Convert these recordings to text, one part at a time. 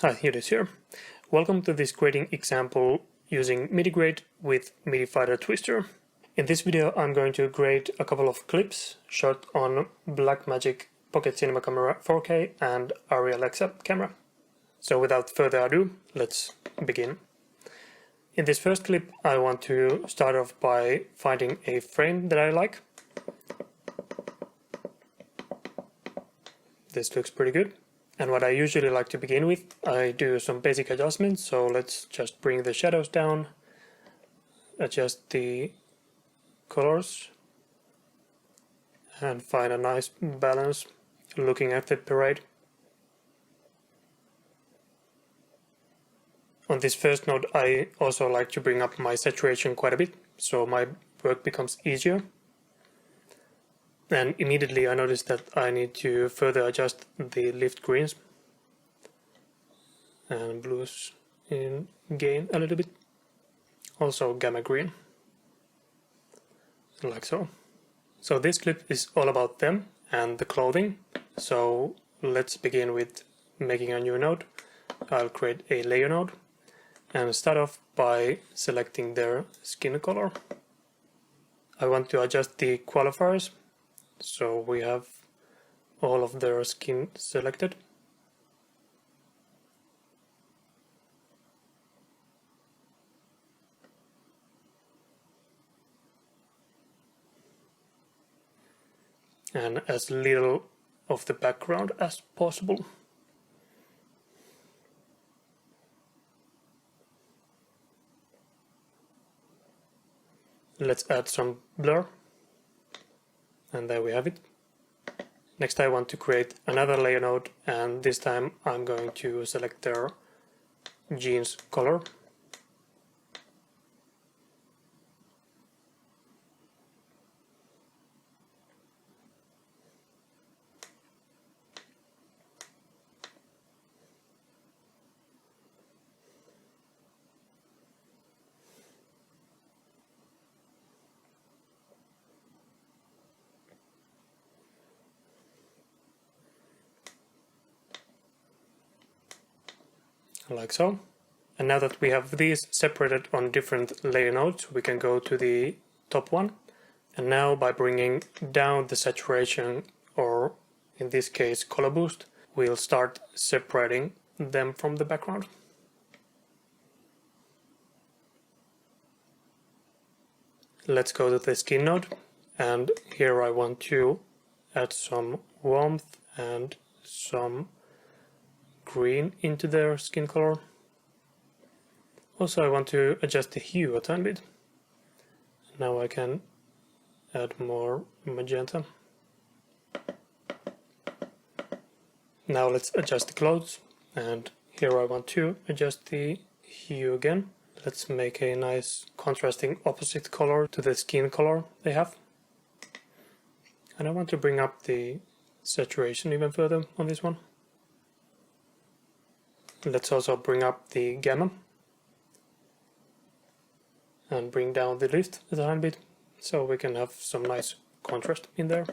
Hi, Hidis here. Welcome to this grading example using MIDIGrade with Midi Fighter Twister. In this video I'm going to grade a couple of clips shot on Blackmagic Pocket Cinema Camera 4K and Arri Alexa camera. So without further ado, let's begin. In this first clip I want to start off by finding a frame that I like. This looks pretty good. And what I usually like to begin with, I do some basic adjustments, so let's just bring the shadows down, adjust the colors, and find a nice balance looking at the parade. On this first node, I also like to bring up my saturation quite a bit, so my work becomes easier. And immediately I noticed that I need to further adjust the lift greens and blues in gain a little bit. Also gamma green, like so. So this clip is all about them and the clothing. So let's begin with making a new node. I'll create a layer node and start off by selecting their skin color. I want to adjust the qualifiers. So we have all of their skin selected. And as little of the background as possible. Let's add some blur. And there we have it. Next I want to create another layer node, and this time I'm going to select their jeans color. Like so. And now that we have these separated on different layer nodes, we can go to the top one. And now by bringing down the saturation, or in this case color boost, we'll start separating them from the background. Let's go to the skin node, and here I want to add some warmth and some green into their skin color. Also I want to adjust the hue a tiny bit. Now I can add more magenta. Now let's adjust the clothes, and here I want to adjust the hue again. Let's make a nice contrasting opposite color to the skin color they have. And I want to bring up the saturation even further on this one. Let's also bring up the gamma and bring down the lift a tiny bit so we can have some nice contrast in there.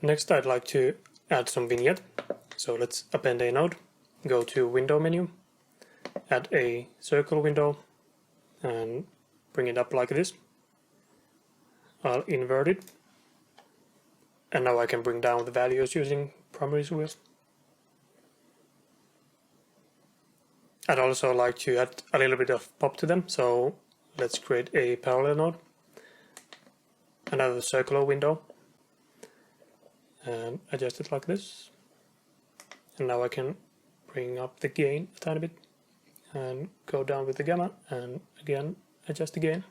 Next I'd like to add some vignette, so let's append a node, go to window menu, add a circle window and bring it up like this. I'll invert it, and now I can bring down the values using primary wheels. I'd also like to add a little bit of pop to them, so let's create a parallel node, another circular window, and adjust it like this. And now I can bring up the gain a tiny bit and go down with the gamma and again adjust the gain.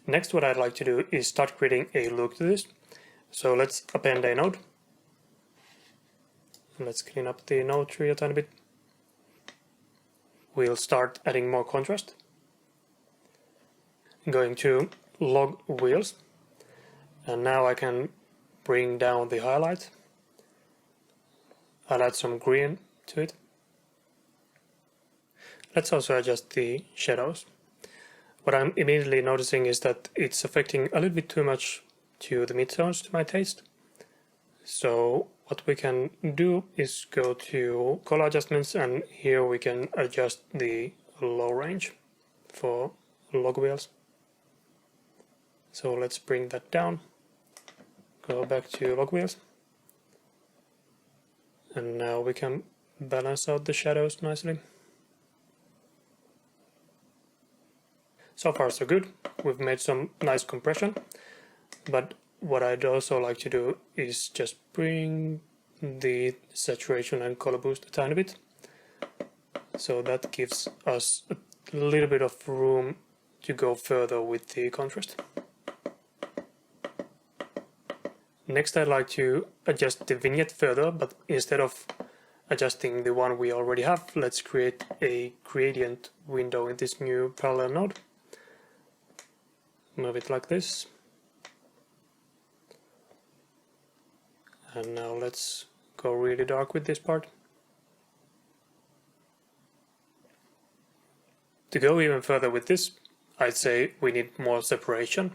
Next what I'd like to do is start creating a look to this. So let's append a node. Let's clean up the node tree a tiny bit. We'll start adding more contrast. I'm going to log wheels, and now I can bring down the highlight. I'll add some green to it. Let's also adjust the shadows. What I'm immediately noticing is that it's affecting a little bit too much to the midtones to my taste. So what we can do is go to color adjustments, and here we can adjust the low range for log wheels. So let's bring that down, go back to log wheels, and now we can balance out the shadows nicely. So far so good. We've made some nice compression, but what I'd also like to do is just bring the saturation and color boost a tiny bit, so that gives us a little bit of room to go further with the contrast. Next, I'd like to adjust the vignette further, but instead of adjusting the one we already have, let's create a gradient window in this new parallel node. Move it like this. And now let's go really dark with this part. To go even further with this, I'd say we need more separation,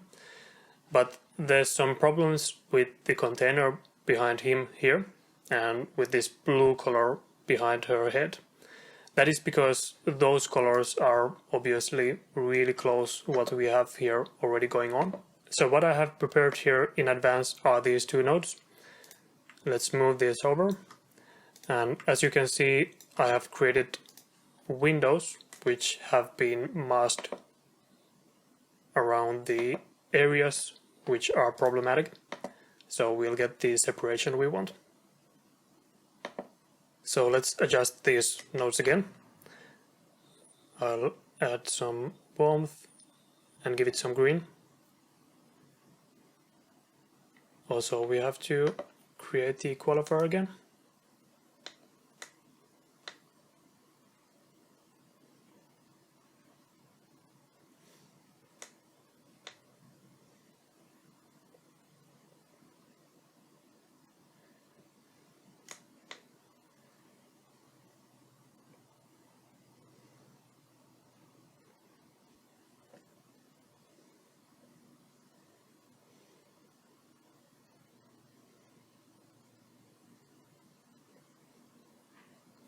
but there's some problems with the container behind him here and with this blue color behind her head. That is because those colors are obviously really close to what we have here already going on. So what I have prepared here in advance are these two nodes. Let's move this over, and as you can see, I have created windows which have been masked around the areas which are problematic, so we'll get the separation we want. So let's adjust these nodes again. I'll add some warmth and give it some green. Also, we have to create the qualifier again.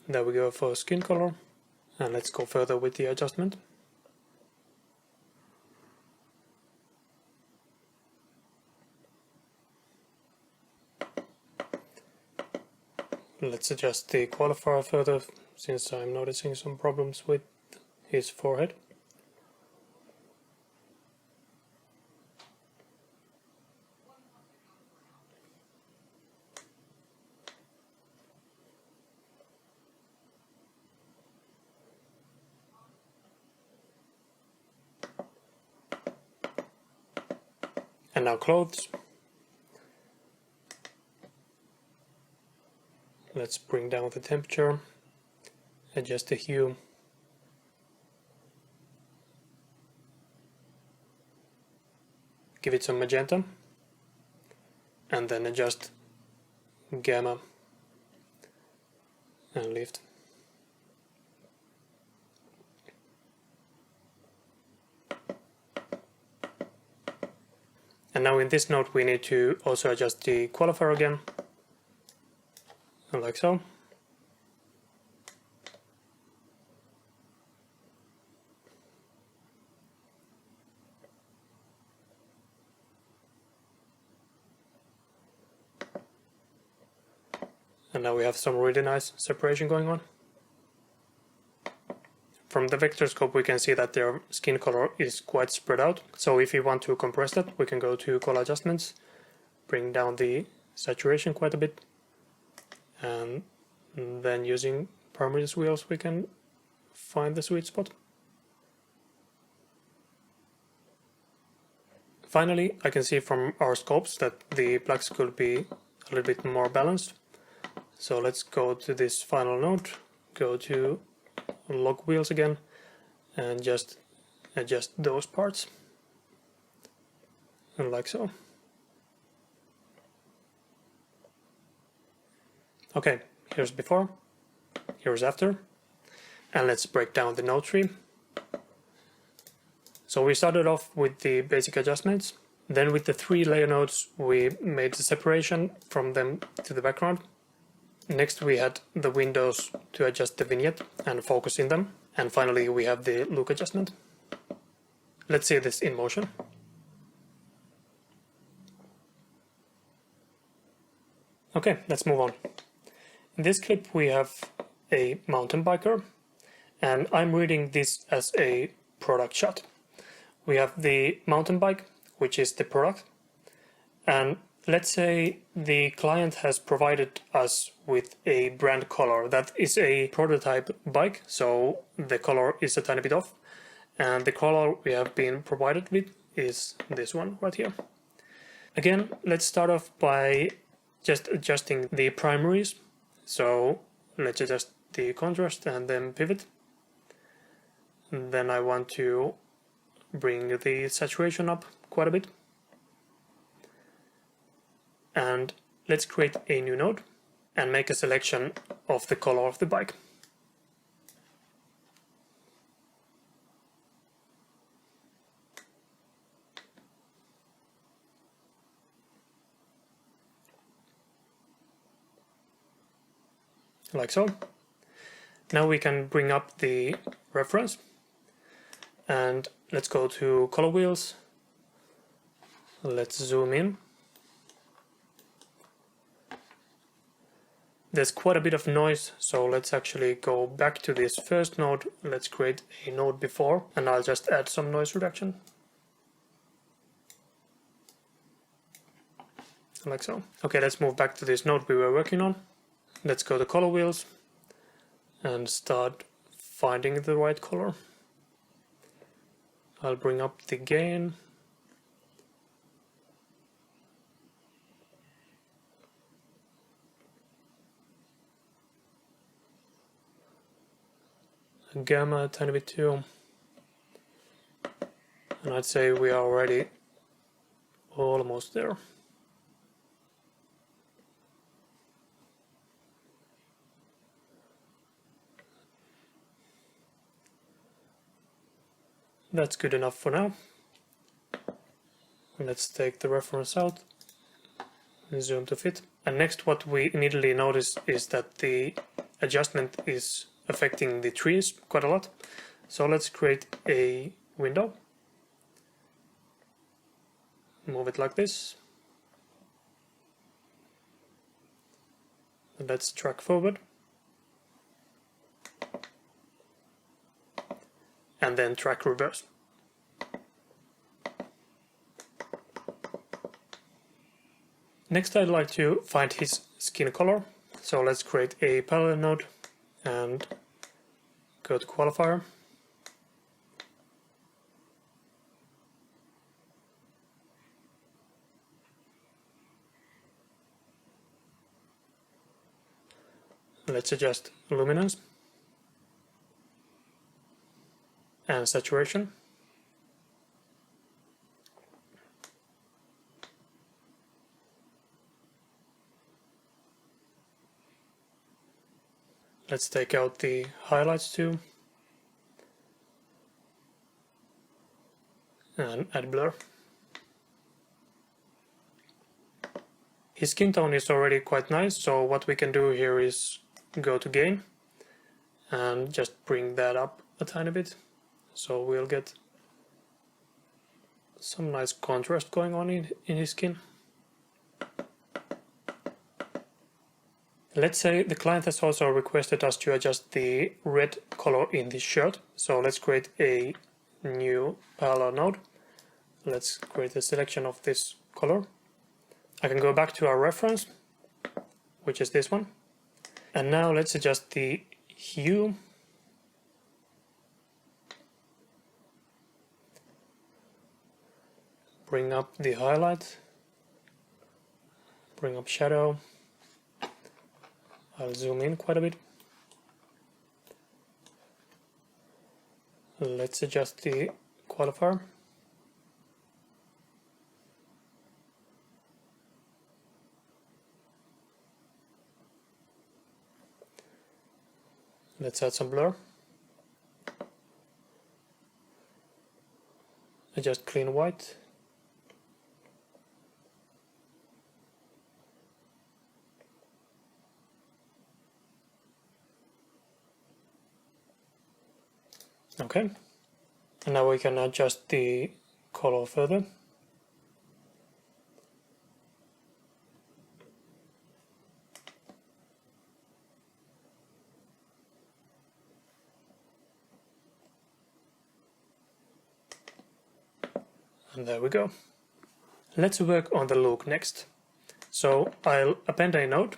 There we go for skin color, and let's go further with the adjustment. Let's adjust the qualifier further, since I'm noticing some problems with his forehead. And now clothes. Let's bring down the temperature, adjust the hue. Give it some magenta, and then adjust gamma and lift. And now in this node we need to also adjust the qualifier again, like so. And now we have some really nice separation going on. From the vector scope we can see that their skin color is quite spread out, so if we want to compress that we can go to color adjustments, bring down the saturation quite a bit, and then using parameters wheels we can find the sweet spot. Finally, I can see from our scopes that the blacks could be a little bit more balanced, so let's go to this final node, go to log wheels again, and just adjust those parts, and like so. Okay, here's before, here's after, and let's break down the node tree. So we started off with the basic adjustments, Then with the 3 layer nodes, we made the separation from them to the background. Next we had the windows to adjust the vignette and focus in them. And finally we have the look adjustment. Let's see this in motion. Okay, let's move on. In this clip we have a mountain biker, and I'm reading this as a product shot. We have the mountain bike, which is the product, and let's say the client has provided us with a brand color. That is a prototype bike, so the color is a tiny bit off, and the color we have been provided with is this one right here. Again, let's start off by just adjusting the primaries. So let's adjust the contrast and then pivot. And then I want to bring the saturation up quite a bit. And let's create a new node and make a selection of the color of the bike. Like so. Now we can bring up the reference and let's go to color wheels. Let's zoom in. There's quite a bit of noise, so let's actually go back to this first node. Let's create a node before, and I'll just add some noise reduction. Like so. Okay, let's move back to this node we were working on. Let's go to color wheels and start finding the right color. I'll bring up the gain. Gamma a tiny bit too. And I'd say we are already almost there. That's good enough for now. Let's take the reference out and zoom to fit. And next what we immediately notice is that the adjustment is affecting the trees quite a lot. So let's create a window. Move it like this. And let's track forward. And then track reverse. Next I'd like to find his skin color. So let's create a palette node and go to qualifier. Let's adjust luminance and saturation. Let's take out the highlights too and add blur. His skin tone is already quite nice, so what we can do here is go to gain and just bring that up a tiny bit. So we'll get some nice contrast going on in his skin. Let's say the client has also requested us to adjust the red color in this shirt. So let's create a new parallel node. Let's create a selection of this color. I can go back to our reference, which is this one. And now let's adjust the hue. Bring up the highlight. Bring up shadow. I'll zoom in quite a bit. Let's adjust the qualifier. Let's add some blur. Adjust clean white. Okay, and now we can adjust the color further. And there we go. Let's work on the look next. So I'll append a node.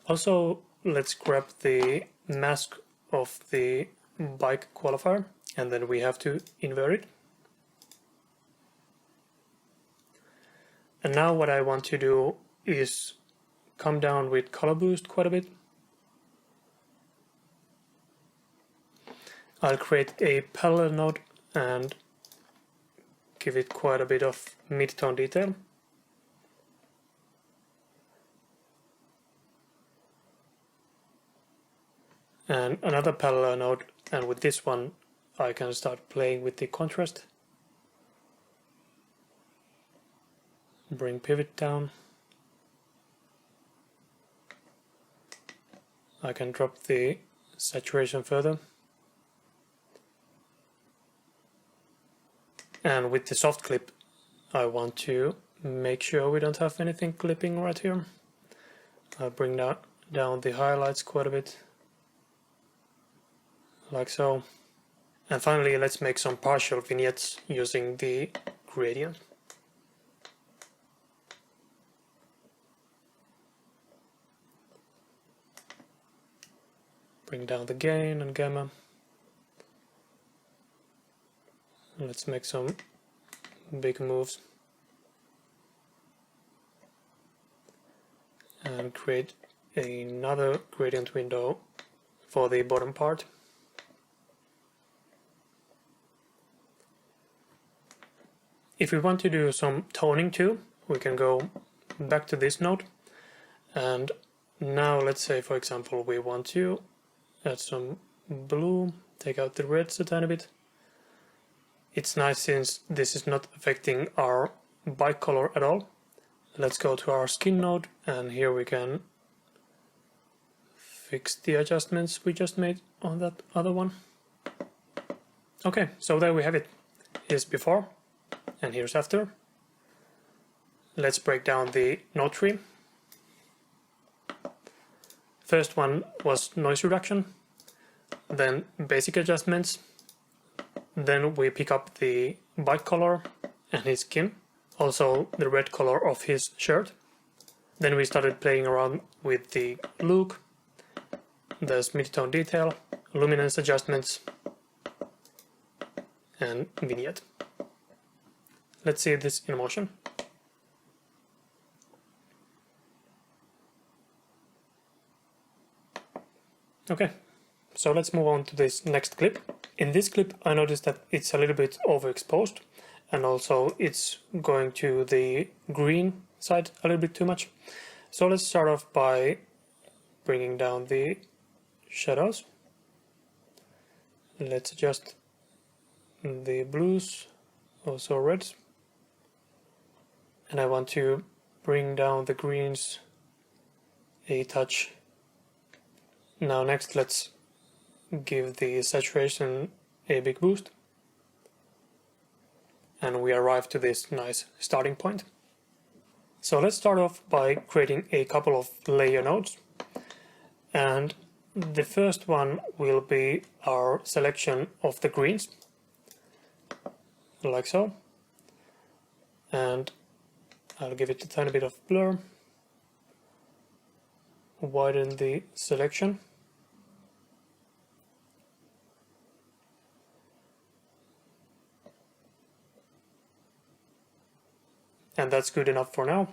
Also, let's grab the mask of the bike qualifier, and then we have to invert it. And now what I want to do is come down with color boost quite a bit. I'll create a parallel node and give it quite a bit of mid-tone detail. And another parallel node, and with this one I can start playing with the contrast. Bring pivot down. I can drop the saturation further. And with the soft clip, I want to make sure we don't have anything clipping right here. I'll bring down the highlights quite a bit, like so. And finally, let's make some partial vignettes using the gradient. Bring down the gain and gamma. Let's make some big moves and create another gradient window for the bottom part. If we want to do some toning too, we can go back to this node, and now let's say, for example, we want to add some blue, take out the reds a tiny bit. It's nice since this is not affecting our bike color at all. Let's go to our skin node, and here we can fix the adjustments we just made on that other one. Okay, so there we have it. Here's before and here's after. Let's break down the node tree. First one was noise reduction, then basic adjustments. Then we pick up the bike color and his skin, also the red color of his shirt. Then we started playing around with the look. There's mid-tone detail, luminance adjustments, and vignette. Let's see this in motion. Okay, so let's move on to this next clip. In this clip I noticed that it's a little bit overexposed, and also it's going to the green side a little bit too much. So let's start off by bringing down the shadows. Let's adjust the blues, also reds. And I want to bring down the greens a touch. Now next let's give the saturation a big boost. And we arrive to this nice starting point. So let's start off by creating a couple of layer nodes. And the first one will be our selection of the greens, like so. And I'll give it a tiny bit of blur, widen the selection. And that's good enough for now.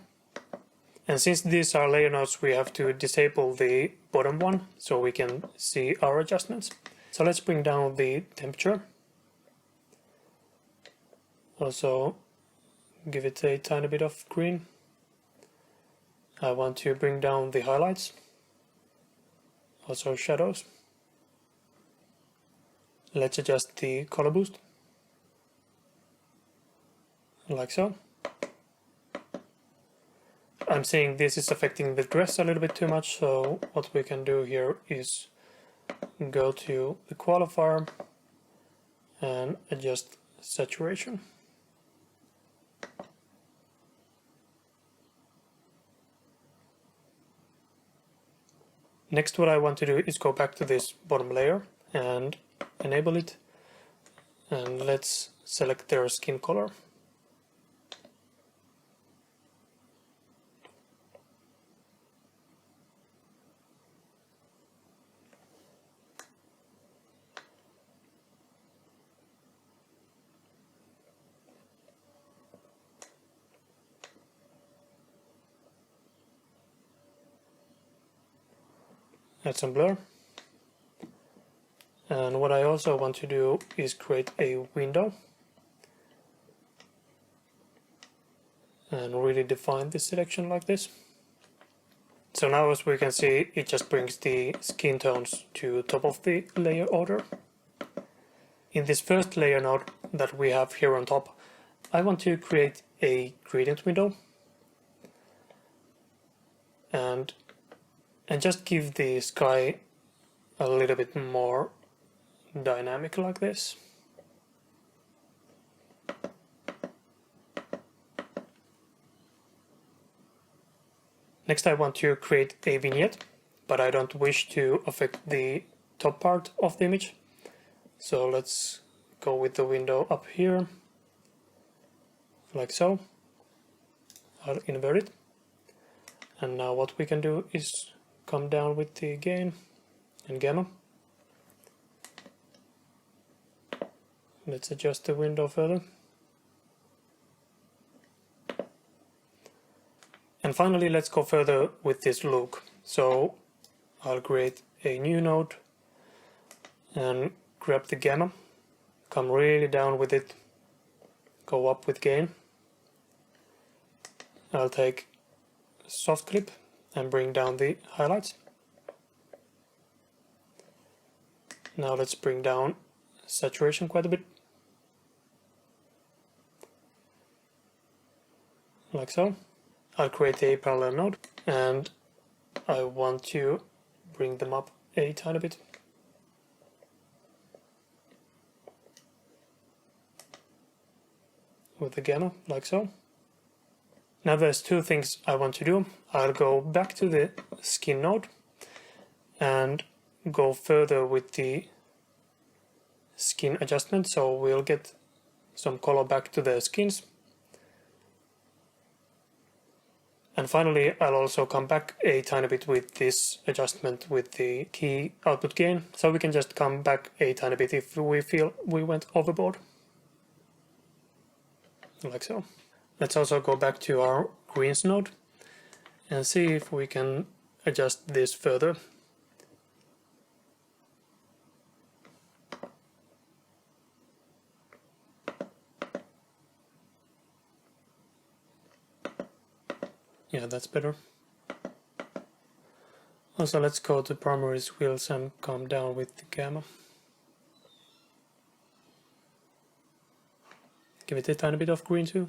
And since these are layer nodes, we have to disable the bottom one so we can see our adjustments. So let's bring down the temperature. Also give it a tiny bit of green. I want to bring down the highlights, also shadows. Let's adjust the color boost, like so. I'm seeing this is affecting the dress a little bit too much, so what we can do here is go to the qualifier and adjust saturation. Next, what I want to do is go back to this bottom layer and enable it, and let's select their skin color. Add some blur. And what I also want to do is create a window and really define this selection like this. So now, as we can see, it just brings the skin tones to top of the layer order. In this first layer node that we have here on top, I want to create a gradient window and just give the sky a little bit more dynamic like this. Next, I want to create a vignette, but I don't wish to affect the top part of the image. So let's go with the window up here, like so. I'll invert it. And now what we can do is come down with the gain and gamma. Let's adjust the window further. And finally, let's go further with this look. So I'll create a new node and grab the gamma, come really down with it, go up with gain. I'll take soft clip and bring down the highlights. Now let's bring down saturation quite a bit, like so. I'll create a parallel node and I want to bring them up a tiny bit. With the gamma, like so. Now there's two things I want to do. I'll go back to the skin node and go further with the skin adjustment, so we'll get some color back to the skins. And finally, I'll also come back a tiny bit with this adjustment with the key output gain, so we can just come back a tiny bit if we feel we went overboard. Like so. Let's also go back to our greens node and see if we can adjust this further. Yeah, that's better. Also, let's go to primary wheels and come down with the gamma. Give it a tiny bit of green too.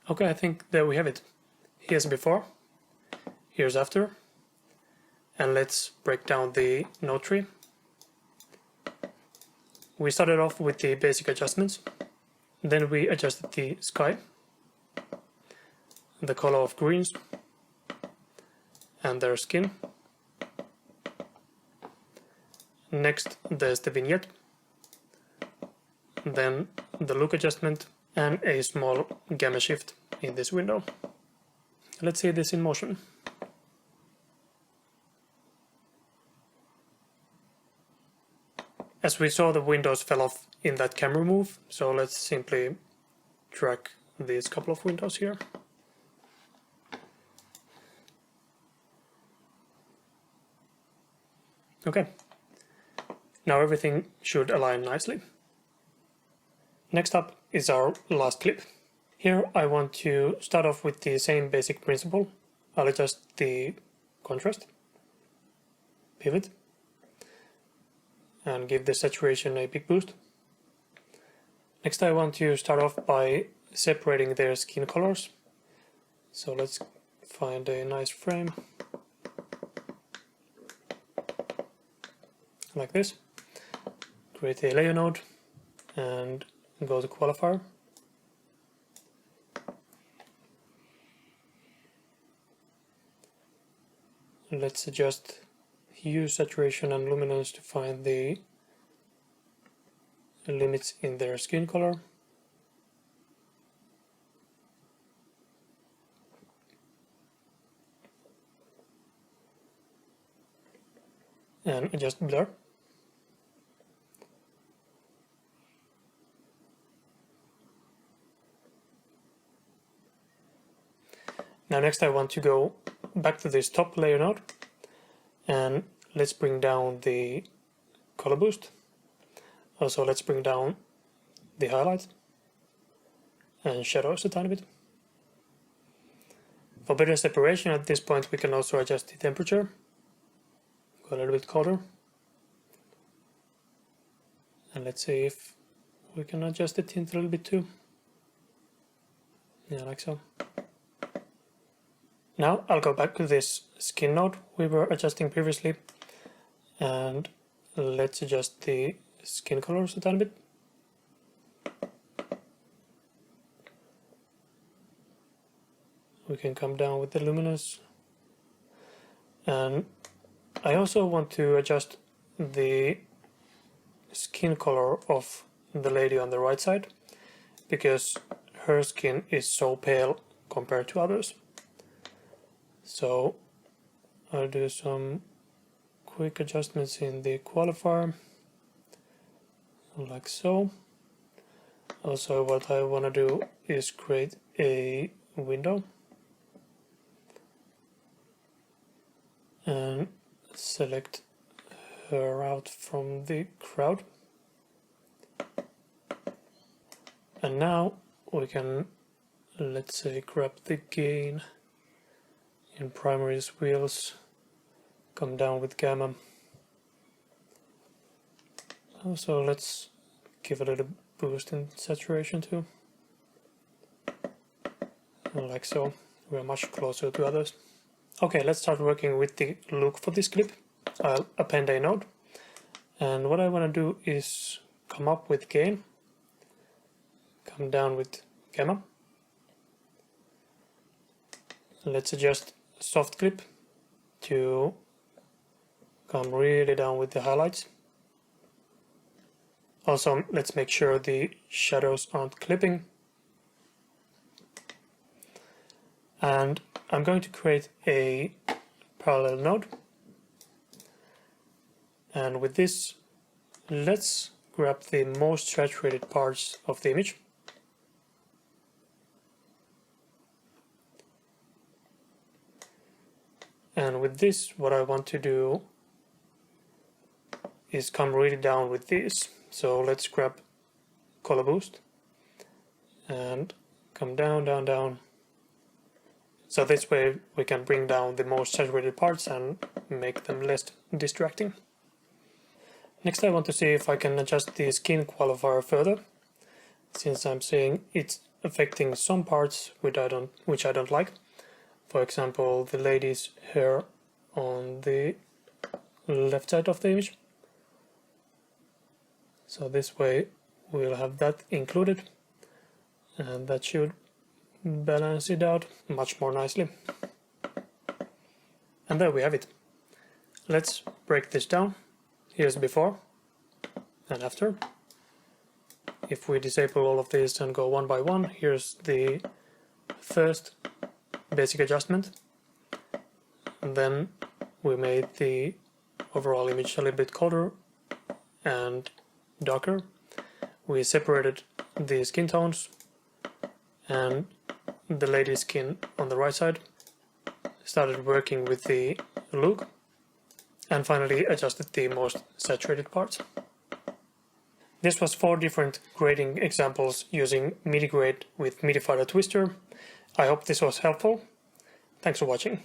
Okay, I think there we have it. Here's before, here's after, and let's break down the node tree. We started off with the basic adjustments, then we adjusted the sky, the color of greens, and their skin. Next, there's the vignette, then the look adjustment, and a small gamma shift in this window. Let's see this in motion. As we saw, the windows fell off in that camera move, so let's simply drag these couple of windows here. Okay, now everything should align nicely. Next up is our last clip. Here I want to start off with the same basic principle. I'll adjust the contrast, pivot, and give the saturation a big boost. Next I want to start off by separating their skin colors. So let's find a nice frame. like this. Create a layer node and go to qualifier. Let's adjust hue, saturation and luminance to find the limits in their skin color. And adjust blur. Now next I want to go back to this top layer node and let's bring down the color boost. Also let's bring down the highlight and shadows a tiny bit. For better separation at this point we can also adjust the temperature. Go a little bit colder. And let's see if we can adjust the tint a little bit too. Yeah, like so. Now I'll go back to this skin node we were adjusting previously and let's adjust the skin colors a tiny bit. We can come down with the luminance, and I also want to adjust the skin color of the lady on the right side because her skin is so pale compared to others. So I'll do some quick adjustments in the qualifier, like so. Also what I want to do is create a window and select her out from the crowd. And now we can, let's say, grab the gain in primaries wheels, come down with gamma. Also let's give a little boost in saturation too. And like so, we're much closer to others. Okay, let's start working with the look for this clip. I'll append a node, and what I want to do is come up with gain, come down with gamma. Let's adjust soft clip to come really down with the highlights. Also, let's make sure the shadows aren't clipping. And I'm going to create a parallel node. And with this, let's grab the most saturated parts of the image. And with this, what I want to do is come really down with this. So let's grab color boost and come down, down, down. So this way we can bring down the most saturated parts and make them less distracting. Next I want to see if I can adjust the skin qualifier further, since I'm seeing it's affecting some parts which I don't like. For example, the lady's hair on the left side of the image. So this way we'll have that included, and that should balance it out much more nicely. And there we have it. Let's break this down. Here's before and after. If we disable all of these and go one by one, here's the first basic adjustment. And then we made the overall image a little bit colder and darker. We separated the skin tones and the lady's skin on the right side, started working with the look, and finally adjusted the most saturated parts. This was 4 different grading examples using MIDIGrade with Midi Fighter Twister. I hope this was helpful. Thanks for watching.